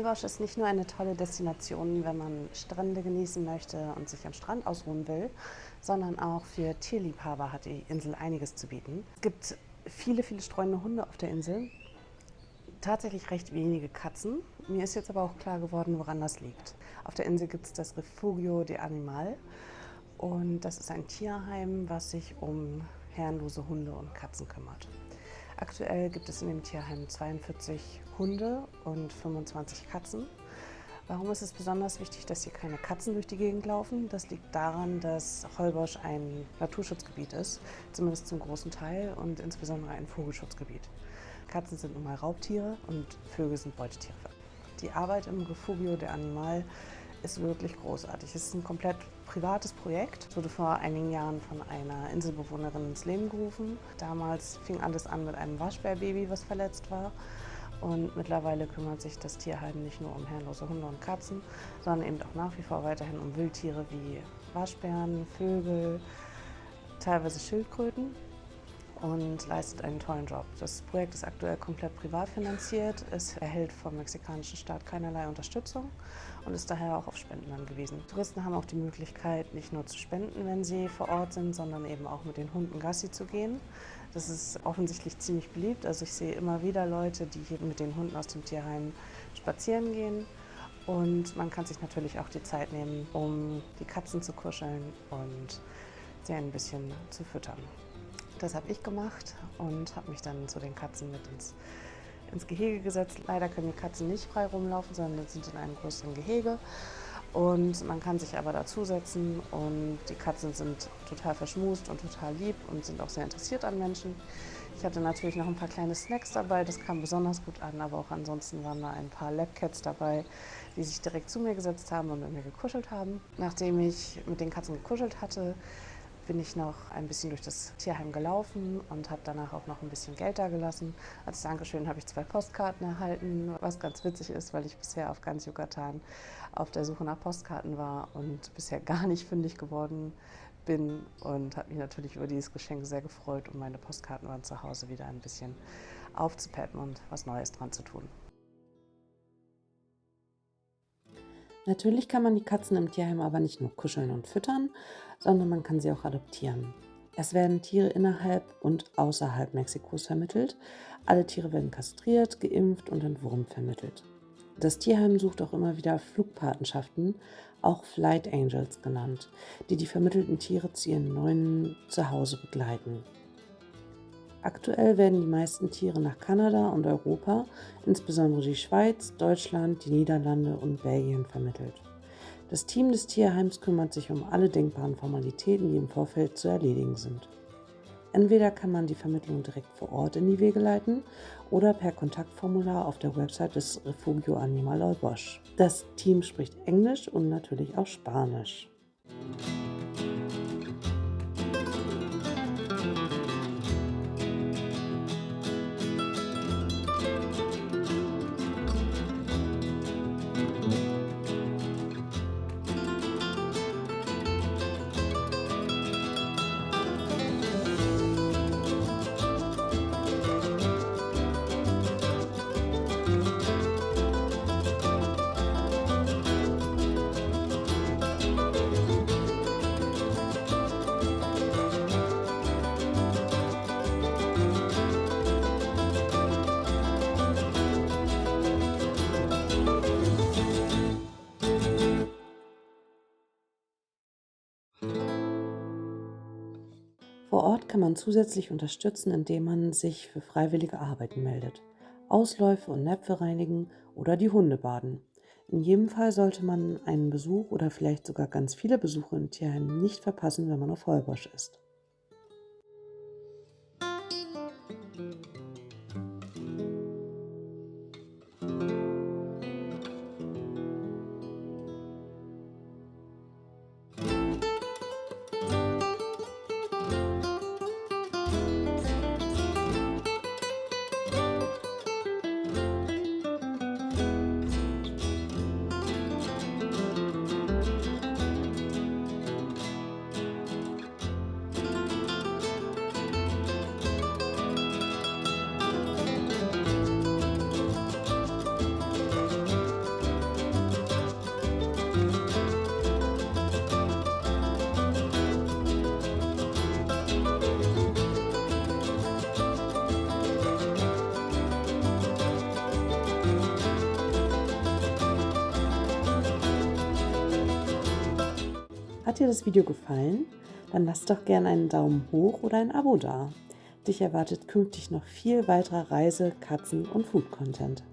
Holbosch ist nicht nur eine tolle Destination, wenn man Strände genießen möchte und sich am Strand ausruhen will, sondern auch für Tierliebhaber hat die Insel einiges zu bieten. Es gibt viele, viele streunende Hunde auf der Insel, tatsächlich recht wenige Katzen. Mir ist jetzt aber auch klar geworden, woran das liegt. Auf der Insel gibt es das Refugio de Animal und das ist ein Tierheim, was sich um herrenlose Hunde und Katzen kümmert. Aktuell gibt es in dem Tierheim 42 Hunde und 25 Katzen. Warum ist es besonders wichtig, dass hier keine Katzen durch die Gegend laufen? Das liegt daran, dass Holbosch ein Naturschutzgebiet ist, zumindest zum großen Teil und insbesondere ein Vogelschutzgebiet. Katzen sind nun mal Raubtiere und Vögel sind Beutetiere. Die Arbeit im Refugio de Animal ist wirklich großartig. Es ist ein komplett privates Projekt. Es wurde vor einigen Jahren von einer Inselbewohnerin ins Leben gerufen. Damals fing alles an mit einem Waschbärbaby, was verletzt war. Und mittlerweile kümmert sich das Tierheim nicht nur um herrenlose Hunde und Katzen, sondern eben auch nach wie vor weiterhin um Wildtiere wie Waschbären, Vögel, teilweise Schildkröten und leistet einen tollen Job. Das Projekt ist aktuell komplett privat finanziert. Es erhält vom mexikanischen Staat keinerlei Unterstützung und ist daher auch auf Spenden angewiesen. Touristen haben auch die Möglichkeit, nicht nur zu spenden, wenn sie vor Ort sind, sondern eben auch mit den Hunden Gassi zu gehen. Das ist offensichtlich ziemlich beliebt. Also ich sehe immer wieder Leute, die hier mit den Hunden aus dem Tierheim spazieren gehen. Und man kann sich natürlich auch die Zeit nehmen, um die Katzen zu kuscheln und sie ein bisschen zu füttern. Das habe ich gemacht und habe mich dann zu den Katzen mit ins Gehege gesetzt. Leider können die Katzen nicht frei rumlaufen, sondern sind in einem größeren Gehege. Und man kann sich aber dazusetzen und die Katzen sind total verschmust und total lieb und sind auch sehr interessiert an Menschen. Ich hatte natürlich noch ein paar kleine Snacks dabei, das kam besonders gut an, aber auch ansonsten waren da ein paar Labcats dabei, die sich direkt zu mir gesetzt haben und mit mir gekuschelt haben. Nachdem ich mit den Katzen gekuschelt hatte, bin ich noch ein bisschen durch das Tierheim gelaufen und habe danach auch noch ein bisschen Geld dagelassen. Als Dankeschön habe ich 2 Postkarten erhalten, was ganz witzig ist, weil ich bisher auf ganz Yucatan auf der Suche nach Postkarten war und bisher gar nicht fündig geworden bin und habe mich natürlich über dieses Geschenk sehr gefreut, um meine Postkarten dann zu Hause wieder ein bisschen aufzupeppen und was Neues dran zu tun. Natürlich kann man die Katzen im Tierheim aber nicht nur kuscheln und füttern, sondern man kann sie auch adoptieren. Es werden Tiere innerhalb und außerhalb Mexikos vermittelt. Alle Tiere werden kastriert, geimpft und entwurmt vermittelt. Das Tierheim sucht auch immer wieder Flugpatenschaften, auch Flight Angels genannt, die die vermittelten Tiere zu ihrem neuen Zuhause begleiten. Aktuell werden die meisten Tiere nach Kanada und Europa, insbesondere die Schweiz, Deutschland, die Niederlande und Belgien vermittelt. Das Team des Tierheims kümmert sich um alle denkbaren Formalitäten, die im Vorfeld zu erledigen sind. Entweder kann man die Vermittlung direkt vor Ort in die Wege leiten oder per Kontaktformular auf der Website des Refugio Animal Holbosch. Das Team spricht Englisch und natürlich auch Spanisch. Vor Ort kann man zusätzlich unterstützen, indem man sich für freiwillige Arbeiten meldet. Ausläufe und Näpfe reinigen oder die Hunde baden. In jedem Fall sollte man einen Besuch oder vielleicht sogar ganz viele Besuche im Tierheim nicht verpassen, wenn man auf Holbosch ist. Hat dir das Video gefallen? Dann lass doch gerne einen Daumen hoch oder ein Abo da. Dich erwartet künftig noch viel weiterer Reise-, Katzen- und Food-Content.